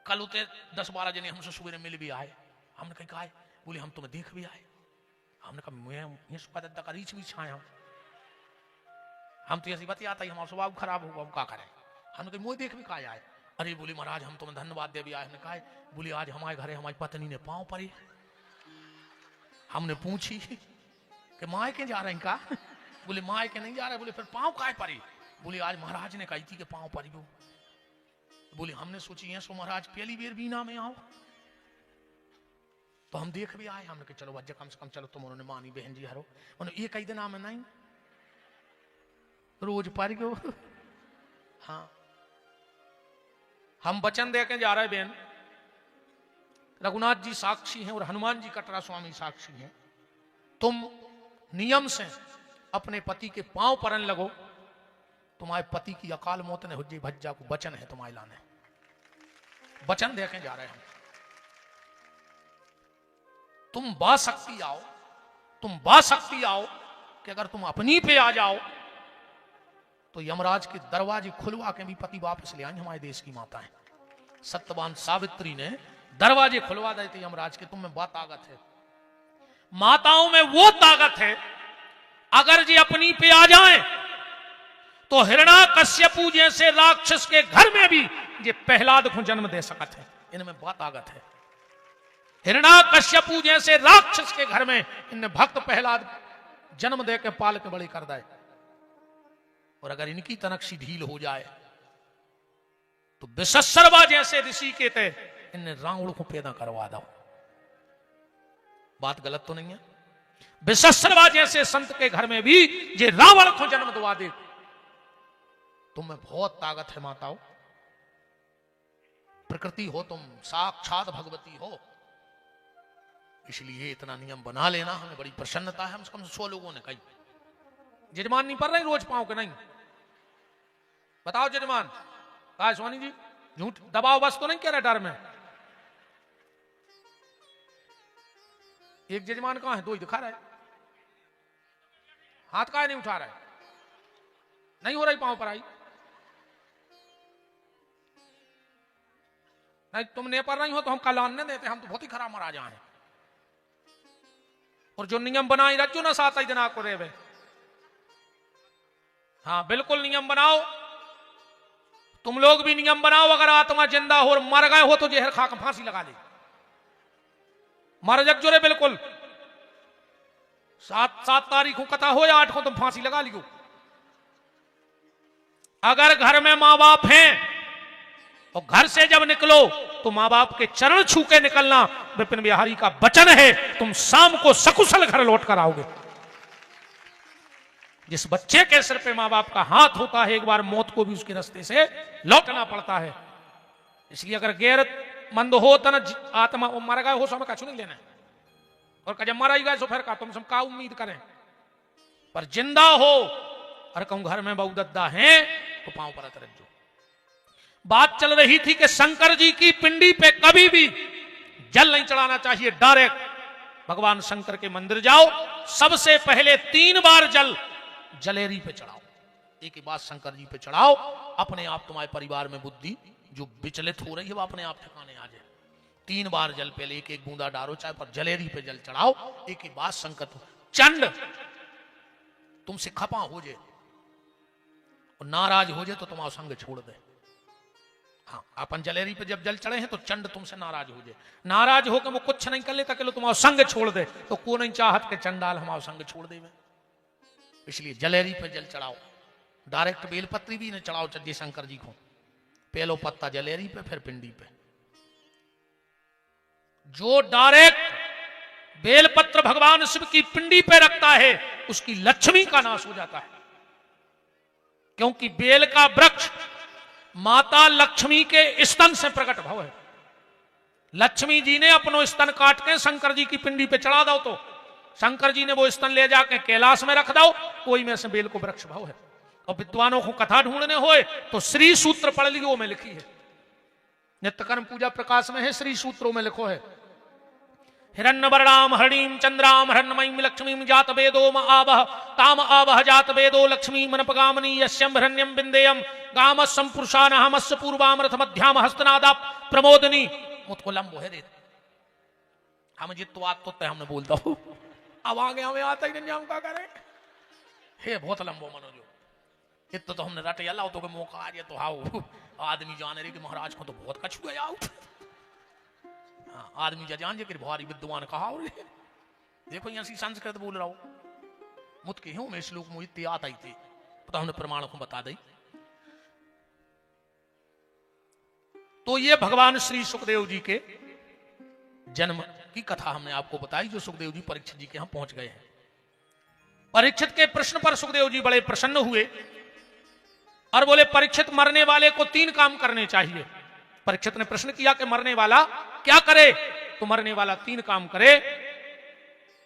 कल उते 10-12 जने हमसे सुबह मिल भी आए, हमने कहा बोले हम तुम्हें देख भी आए। हमने कहा मैं सुखा का रीच भी छाया, हम तो ऐसी बात आता ही हमारा स्वभाव खराब होगा, हम क्या करें। हमने कहा मुझे देख भी कहा आए। अरे बोली महाराज हम तुम्हें धन्यवाद दे भी आए। हमने कहा बोली आज हमारे घरे हमारी पत्नी ने पांव पड़ी। हमने पूछी कि माँ के जा रहे हैं का? बोले माँ के नहीं जा रहे। बोले फिर पांव काय पड़ी? बोले आज महाराज ने कही थी कि पांव पड़ी हो। बोले हमने सोची है सो महाराज पहली बेर बीना में आओ तो हम देख भी आए। हमने कहा चलो वजह कम से कम चलो तुम उन्होंने मानी बहन जी हरो उन्होंने ये कई दिन में नहीं रोज पड़ गयो। हाँ हम वचन दे के जा रहे बहन, रघुनाथ जी साक्षी हैं और हनुमान जी कटरा स्वामी साक्षी हैं। तुम नियम से अपने पति के पांव परन लगो, तुम्हारे पति की अकाल मौत ने हुज्जे भज्जा को वचन है तुम्हारे लाने, वचन देखे जा रहे हैं। तुम बाशक्ति आओ, तुम बाशक्ति आओ कि अगर तुम अपनी पे आ जाओ तो यमराज के दरवाजे खुलवा के भी पति वापस ले आएंगे। हमारे देश की माताएं सत्यवान सावित्री ने दरवाजे खुलवा देते यमराज के। तुम में बहुत ताकत है, माताओं में वो ताकत है, अगर जी अपनी पे आ जाए तो हिरण्याकश्यपु जैसे राक्षस के घर में भी ये प्रहलाद को जन्म दे सकत है। इनमें बहुत ताकत है। हिरण्याकश्यपु जैसे राक्षस के घर में इनने भक्त प्रहलाद जन्म दे के पाल के बड़ी कर दे। और अगर इनकी तनक्षी ढील हो जाए तो विशस्रवा जैसे ऋषि के थे इनने रावण को पैदा करवा दो। बात गलत तो नहीं है? विशस्रवा जैसे संत के घर में भी ये रावण को जन्म दवा दे। तुम्हें बहुत ताकत है माताओं, प्रकृति हो तुम, साक्षात भगवती हो। इसलिए इतना नियम बना लेना हमें बड़ी प्रसन्नता है। हम कम से 100 लोगों ने कही। जजमान नहीं पढ़ रहे रोज पांव के? नहीं बताओ जजमान, कहा सोनी जी झूठ दबाव बस तो नहीं कह रहे डर में? एक जजमान कहां है? 2 ही दिखा रहे, हाथ का नहीं उठा रहे। नहीं हो रही पांव पर आई? नहीं तुम नहीं पढ़ रही हो तो हम कल आने देते। हम तो बहुत ही खराब महाराज हैं। और जो नियम बनाई रज्जु ना सात दिन आपको रेवे। हाँ बिल्कुल नियम बनाओ, तुम लोग भी नियम बनाओ। अगर आत्मा जिंदा हो और मर गए हो तो जहर खा के फांसी लगा ली, मर जग जोरे बिल्कुल। 7 तारीख को कथा हो या 8 को तुम फांसी लगा लियो। अगर घर में मां बाप हैं और घर से जब निकलो तो मां बाप के चरण छू के निकलना। विपिन बिहारी का वचन है, तुम शाम को सकुशल घर लौट कर आओगे। जिस बच्चे के सिर पे मां बाप का हाथ होता है, एक बार मौत को भी उसके रास्ते से लौटना पड़ता है। इसलिए अगर गैरतमंद हो तो न आत्मा मर गए हो सो हमें कछु नहीं लेना है। और जब मरा ही गए सो फिर का तुम सब का उम्मीद करें। पर जिंदा हो और कहूं घर में बहुदद्दा है तो पांव पर रज्जो। बात चल रही थी कि शंकर जी की पिंडी पे कभी भी जल नहीं चढ़ाना चाहिए। डायरेक्ट भगवान शंकर के मंदिर जाओ, सबसे पहले 3 बार जल जलेरी पे चढ़ाओ। एक ही बात शंकर जी पे चढ़ाओ, अपने आप तुम्हारे परिवार में बुद्धि जो विचलित हो रही है वो अपने आप ठिकाने आ जाए। 3 बार जल पहले एक बूंदा डालो, चाहे पर जलेरी पे जल चढ़ाओ। एक ही बात शंकर चंड तुमसे खपा हो जाए और नाराज हो जाए तो तुम्हारा संग छोड़ दे। हाँ अपन जलेरी पे जब जल चढ़े हैं तो चंड तुमसे नाराज हो जाए। नाराज होकर वो कुछ नहीं कर लेता कि लो तुम्हारा संग छोड़ दे, तो को नहीं चाहत के चंडाल हमारा संग छोड़ दे। इसलिए जलेरी पे जल चढ़ाओ। डायरेक्ट बेलपत्री भी न चढ़ाओ चंडी शंकर जी को। पहलो पत्ता जलेरी पे, फिर पिंडी पे। जो डायरेक्ट बेलपत्र भगवान शिव की पिंडी पे रखता है उसकी लक्ष्मी का नाश हो जाता है। क्योंकि बेल का वृक्ष माता लक्ष्मी के स्तन से प्रकट भव है। लक्ष्मी जी ने अपनो स्तन काट के शंकर जी की पिंडी पे चढ़ा दो तो शंकर जी ने वो स्तन ले जाके कैलाश में रख दो। कोई में से बेल को वृक्ष भाव है। और विद्वानों को कथा ढूंढने होए तो श्री सूत्र पढ़ लियो में लिखी है। नित्यकर्म पूजा प्रकाश में है, श्री सूत्रों में लिखो है। हिरण्यवर्णाम हरणीम चंद्राम हरणमयीम लक्ष्मीम जात वेदो आवह ताम आवह जात वेदो लक्ष्मी मनपगामनी यस्यम हिरण्यम बिंदेयम गाम संपुरुषान हमस्य पूर्वाम रथ मध्याम हस्तनादा प्रमोदनी। मुझको लंबो है रे, हम जितो आत तो हमने बोलता हूं। अब आगे हमें आता ही नहीं, हम क्या करें। हे बहुत लंबो मनोजो इतना तो हमने रट अलाउ तो मौका आ जाए तो हाउ आदमी जाने रही कि महाराज को तो बहुत कछु गया। हाँ आदमी जान जे भारी विद्वान कहा। देखो यहाँ संस्कृत बोल रहा हूं मुझके हूं मैं श्लोक मुझे इतनी आता ही थी तो हमने प्रमाण को बता दी। तो ये भगवान श्री सुखदेव जी के जन्म की कथा हमने आपको बताई, जो सुखदेव जी परीक्षित जी के यहां पहुंच गए हैं। परीक्षित के प्रश्न पर सुखदेव जी बड़े प्रसन्न हुए और बोले परीक्षित मरने वाले को 3 काम करने चाहिए। परीक्षित ने प्रश्न किया कि मरने वाला क्या करे, तो मरने वाला 3 काम करे।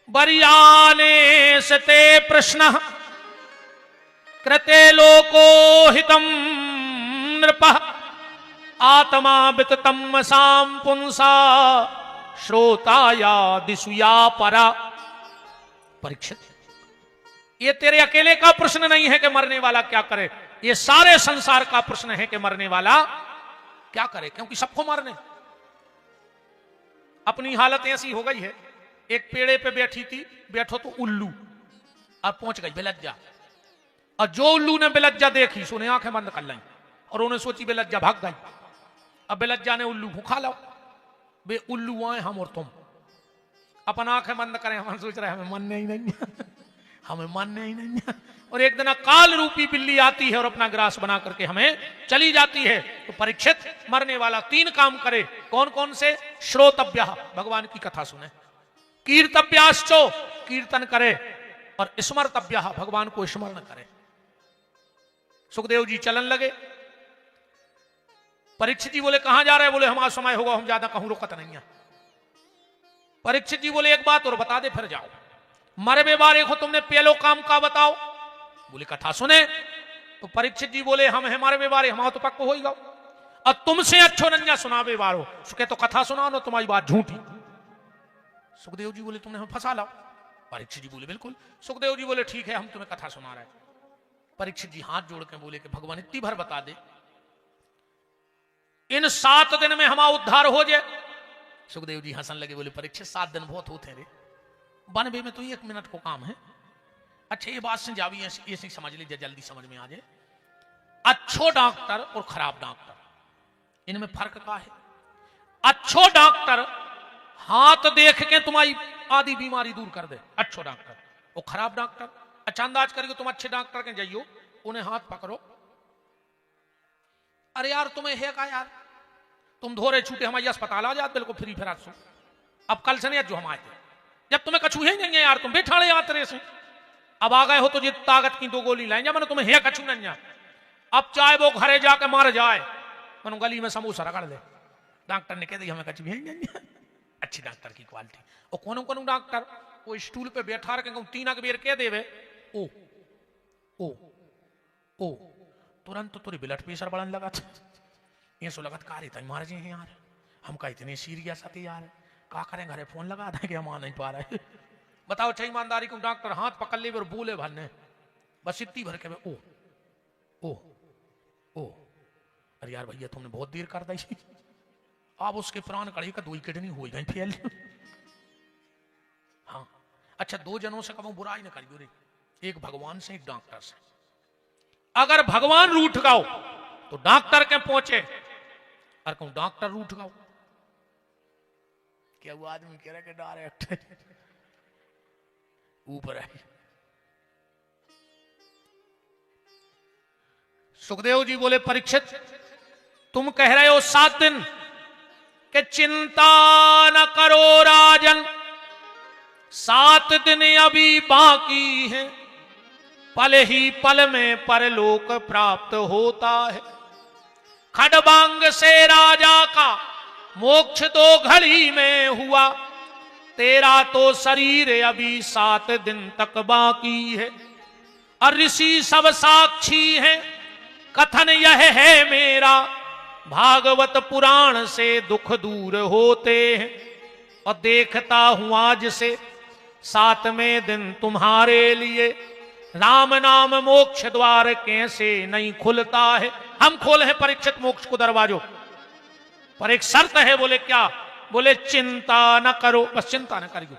बरियाने सते प्रश्न कृते लोको हितम नृपः आत्मा विततम साम पुंसा श्रोताया दिशुया परा। परीक्षित, ये तेरे अकेले का प्रश्न नहीं है कि मरने वाला क्या करे, ये सारे संसार का प्रश्न है कि मरने वाला क्या करे, क्योंकि सबको मरने। अपनी हालत ऐसी हो गई है, एक पेड़े पे बैठी थी, बैठो तो उल्लू, और पहुंच गई बेलज्जा, और जो उल्लू ने बेलज्जा देखी सुने आंखें बंद कर ली, और उन्हें सोची बेलज्जा भाग गई। अब बेलज्जा ने उल्लू को खा लो, बे उल्लू आए हम और तुम, अपन आंखें बंद करें, हम सोच रहे हैं हमें मानने ही नहीं हमें मानने ही नहीं। और एक दिन काल रूपी बिल्ली आती है और अपना ग्रास बना करके हमें चली जाती है। तो परीक्षित, मरने वाला 3 काम करे, कौन कौन से? श्रोतव्य, भगवान की कथा सुने, कीर्तव्याश्चो, कीर्तन करे, और स्मर्तव्य, भगवान को स्मरण करे। सुखदेव जी चलन लगे। परीक्षित जी बोले कहां जा रहे हैं? बोले हमारा समय होगा, हम ज्यादा कहूं रुकत नहीं है। परीक्षित जी बोले एक बात और बता दे फिर जाओ। मरबे बारे हो तुमने पहलो काम का बताओ। बोले कथा सुने। तो परीक्षित जी बोले हम हमारे व्यवहार हमारा तो पक्को हो ही गो, और तुमसे अच्छो नंजा सुनावे बारो, सुखे तो कथा सुनाओ ना, तुम्हारी बात झूठी। सुखदेव जी बोले तुमने हमें फंसा लाओ। परीक्षित जी बोले बिल्कुल। सुखदेव जी बोले ठीक है, हम तुम्हें कथा सुना रहे हैं। परीक्षित जी हाथ जोड़ के बोले कि भगवान इतनी भर बता दे, इन 7 दिन में हमारा उद्धार हो जाए। सुखदेव जी हंसन लगे, बोले परीक्षित 7 दिन बहुत होते हैं रे, 92 में तो 1 मिनट को काम है। अच्छा ये बात से जावी ऐसे समझ लीजिए, जल्दी समझ में आ जाए। अच्छो डॉक्टर और खराब डॉक्टर, इनमें फर्क क्या है? अच्छो डॉक्टर हाथ देख के तुम्हारी आधी बीमारी दूर कर दे, अच्छो डॉक्टर। और खराब डॉक्टर अच्छा अंदाज करके तुम अच्छे डॉक्टर के जाइयो, उन्हें हाथ पकड़ो, अरे यार तुम्हें है का यार, तुम धोरे छूटे हमारे अस्पताल आ जाते बिल्कुल फ्री फिर सो। अब कल से नहीं जो हम आए थे, जब तुम्हें कछू ही नहीं है यार, तुम बैठाड़े आते से, अब आ गए हो तो ये ताकत की 2 गोली लाएंगे, मैंने तुम्हें है कछू नहीं है। अब चाहे वो घरे जाके मार जाए, मैंने गली में समोसा रगड़ दे, डॉक्टर ने कह दी हमें कछू ही नहीं है। अच्छी डॉक्टर की क्वालिटी। और कौन कौन डॉक्टर वो स्टूल पे बैठा रखे 3 बेर कह देवे ओ ओ ओ, तुरंत तो तुरी ब्लड प्रेशर बढ़ने लगा था। ये सो लगत कार इतना मार जी यार, हम का इतने सीरियस आते यार, का करें घरे फोन लगा दें कि हम आ नहीं पा रहे। बताओ चाहिए ईमानदारी को, डॉक्टर हाथ पकड़ ले और बोले भरने बस इतनी भर के ओ ओ ओ, अरे यार भैया तुमने बहुत देर कर दी, अब उसके प्राण कड़ी का 2 किडनी हो गई फेल। हाँ अच्छा, 2 जनों से कब बुराई न करियो रे, एक भगवान से एक डॉक्टर से। अगर भगवान रूठ गाओ तो डॉक्टर के पहुंचे, और कहूं डॉक्टर रूठ गाओ, क्या वो आदमी कह रहा है कि डायरेक्ट ऊपर है। सुखदेव जी बोले परीक्षित तुम कह रहे हो 7 दिन कि चिंता न करो राजन, 7 दिन अभी बाकी है, पल ही पल में परलोक प्राप्त होता है। खडबांग से राजा का मोक्ष 2 घड़ी में हुआ, तेरा तो शरीर अभी 7 दिन तक बाकी है। और ऋषि सब साक्षी हैं, कथन यह है मेरा, भागवत पुराण से दुख दूर होते हैं। और देखता हूं आज से 7वें दिन तुम्हारे लिए, राम नाम मोक्ष द्वार कैसे नहीं खुलता है। हम खोले हैं परीक्षित मोक्ष को दरवाजों, पर एक शर्त है। बोले क्या? बोले चिंता न करो, बस चिंता न करियो।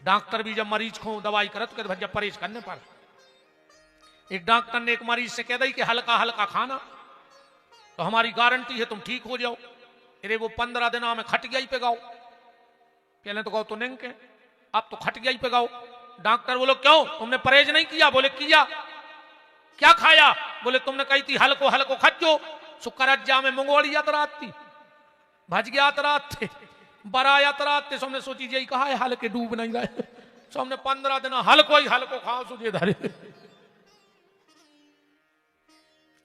डॉक्टर भी जब मरीज को दवाई करत तो जब परहेज करने पर, एक डॉक्टर ने एक मरीज से कह दी कि हल्का हल्का खाना, तो हमारी गारंटी है तुम ठीक हो जाओ। अरे वो 15 दिन में खटिया पे गाओ, पहले तो गाओ तो नहीं के, अब तो खटिया पे गाओ। डॉक्टर बोलो क्यों, तुमने परहेज नहीं किया? बोले किया। क्या खाया? बोले तुमने कही थी हल्को हल्को खजो, सुकरज्जा में मंगोड़ी यात्रात थी, भज गया यात्रात थे, बड़ा यात्रात थे। सबने सोची यही कहा है हल्के डूब नहीं रहे, सबने 15 दिन हल्को ही हल्को खाओ सुझे धरे,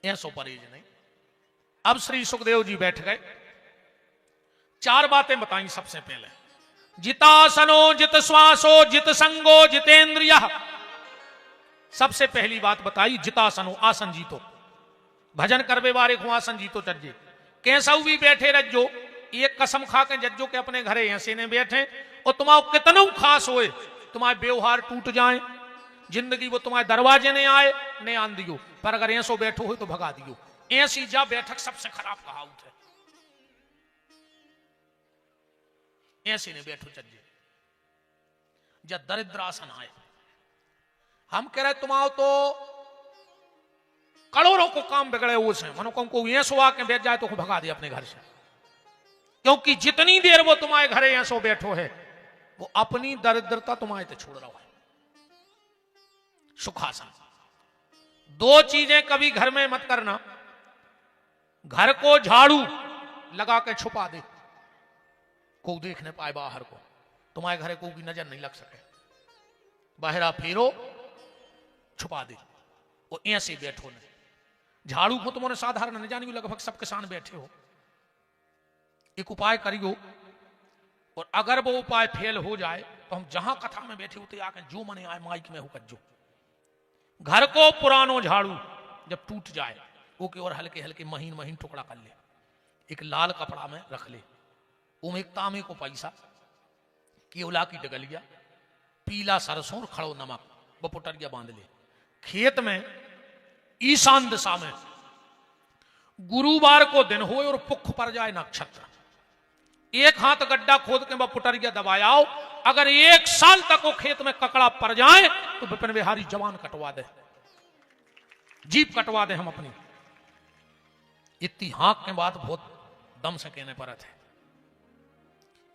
ऐसो परहेज नहीं। अब श्री सुखदेव जी बैठ गए, 4 बातें बताई। सबसे पहले जितासनो जित श्वासो जित संगो जितेंद्रिय। सबसे पहली बात बताई जितासनो, आसन जीतो। भजन करवे बारे को आसन जीतो चज्जे। कैसा भी बैठे रज्जो, एक कसम खा के जज्जो के अपने घरे ऐसे ने बैठे और तुम्हारा कितना खास होए, तुम्हारे व्यवहार टूट जाए, जिंदगी वो तुम्हारे दरवाजे ने आए ने आन दियो, पर अगर ऐसो बैठो हो तो भगा दियो। ऐसी जा बैठक सबसे खराब कहावत है। ऐसे ने बैठो चज्जे जब दरिद्र आसन आए। हम कह रहे तुम्हारा तो करोड़ों को काम बिगड़े हुए से, मनो को ऐसो आके बैठ जाए तो भगा दे अपने घर से, क्योंकि जितनी देर वो तुम्हारे घरे ऐसो बैठो है वो अपनी दरिद्रता तुम्हारे ते छोड़ रहा है। सुखासन। दो चीजें कभी घर में मत करना, घर को झाड़ू लगा के छुपा दे, को देख नहीं पाए बाहर को, तुम्हारे घरे को की नजर नहीं लग सके, बाहर फेरो छुपा दे, वो ऐसे बैठो नहीं। झाड़ू को तुम्हारे साधारण नहीं जानी, लगभग सब किसान बैठे हो। एक उपाय करियो, और अगर वो उपाय फेल हो जाए तो हम जहां कथा में बैठे होते आके जो मने आए माइक में होकर जो घर को पुरानो झाड़ू जब टूट जाए वो के और हल्के हल्के महीन महीन टुकड़ा कर ले, एक लाल कपड़ा में रख ले, उम एक तांबे को पैसा, केवला की डगलिया, पीला सरसों और खड़ो नमक वो पुटरिया बांध ले। खेत में ईशान दिशा में गुरुवार को दिन हो और पुख पर जाए नक्षत्र, एक हाथ गड्ढा खोद के वह पुटरिया दबायाओ, अगर 1 साल तक वो खेत में ककड़ा पड़ जाए तो विपिन बिहारी जवान कटवा दे, जीप कटवा दे हम अपनी। इतनी हाँक के बाद बहुत दम से कहने पर है।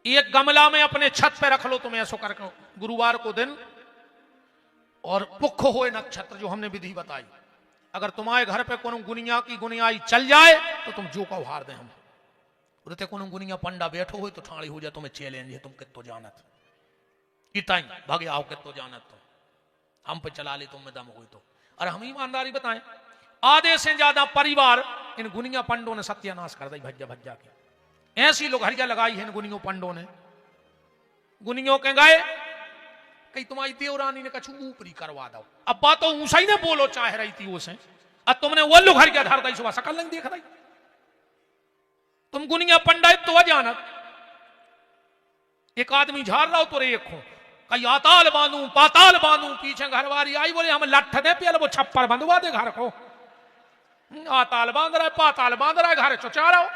एक गमला में अपने छत पे रख लो तुम ऐसो करके गुरुवार को दिन, और पुख होए नक्षत्र जो हमने विधि बताई। अगर तुम्हारे घर पे कोनो गुनिया की गुनियाई चल जाए तो तुम जो का हार दे हम। उरते कोनो गुनिया पंडा बैठो हो तो ठाड़ी हो जाए, तुम्हें चैलेंज है, तुम कितो जानत इताई भागे आओ कितो जानत, तो हम पे चला ले तुम में दम हो तो। अरे हम ईमानदारी बताएं, आधे से ज्यादा परिवार इन गुनिया पंडों ने सत्यानाश कर दी भज्जा भज्जा के। ऐसी लोग हरिया लगाई है इन गुनियों पंडों ने, गुनियों के गए कहीं तुम्हारी देवरानी ने कछु ऊपरी करवा दो। अब बात तो ऊंचा ही ने बोलो चाह रही थी उसे, अब तुमने वो लोग हरिया धर दी सुबह सकल नहीं देख रही, तुम गुनिया पंडा तो जानत। एक आदमी झाड़ रहा हो तो एक हो कई आताल बांधू पाताल बांधू, पीछे घरवारी आई बोले हम लठ दे पे वो छप्पर बंधवा दे घर को, आताल बांध रहा है पाताल बांध रहा है, घर चुचा रहा हो।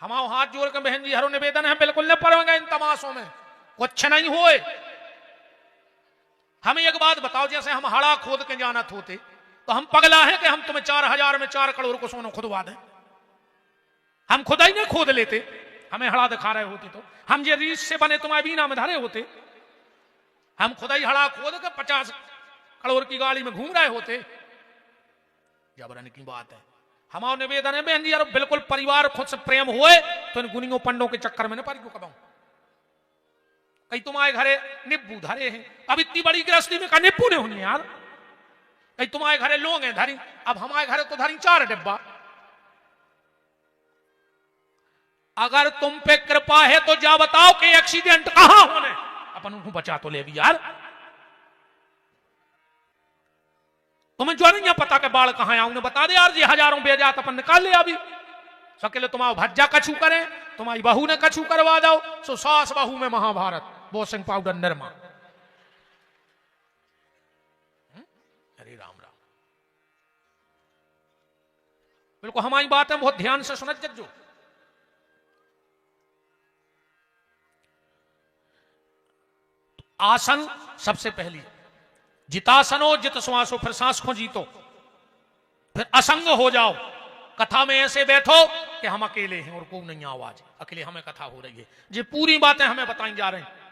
हमारे हाथ जोड़ के बहन जी हरो निवेदन है, बिल्कुल न पड़ेंगे इन तमाशों में, कुछ नहीं होए। हमें एक बात बताओ, जैसे हम हड़ा खोद के जानत होते तो हम पगला है कि हम तुम्हें 4000 में 4 करोड़ को सोना खुदवा दें? हम खुदा ही नहीं खोद लेते, हमें हड़ा दिखा रहे होते तो हम ये रीछ से बने तुम्हारे बीना में धरे होते, हम खुदा ही हड़ा खोद के 50 करोड़ की गाड़ी में घूम रहे होते। जबरन की बात है। हमारा निवेदन है बहन जी यार, बिल्कुल परिवार खुद से प्रेम हुए तो इन गुनियों पंडों के चक्कर में न पड़ी कबाऊ। कहीं तुम्हारे घरे निब्बू धरे हैं, अब इतनी बड़ी गृहस्थी में का निब्बू नहीं होनी यार। कहीं तुम्हारे घरे लोग हैं धरी, अब हमारे घरे तो धरी 4 डिब्बा। अगर तुम पे कृपा है तो जा बताओ कि एक्सीडेंट कहां होने, अपन उनको बचा तो ले भी यार। तुम्हें जो नहीं पता कि बाढ़ कहां है, उन्हें बता दे यार जी, हजारों बेजात अपन निकाल ले अभी। सकेले तुम्हारा भज्जा कछू करें, तुम्हारी बहू ने कछू करवा दो, सो सास बहू में महाभारत, वॉशिंग पाउडर निर्मा। अरे राम राम, बिल्कुल हमारी बात है, बहुत ध्यान से सुनत जज्जो। आसन सबसे पहली, जितासनो जित श्वासो, फिर सांस को जीतो, फिर असंग हो जाओ। कथा में ऐसे बैठो कि हम अकेले हैं और कोई नहीं आवाज, अकेले हमें कथा हो रही है। ये पूरी बातें हमें बताई जा रही हैं।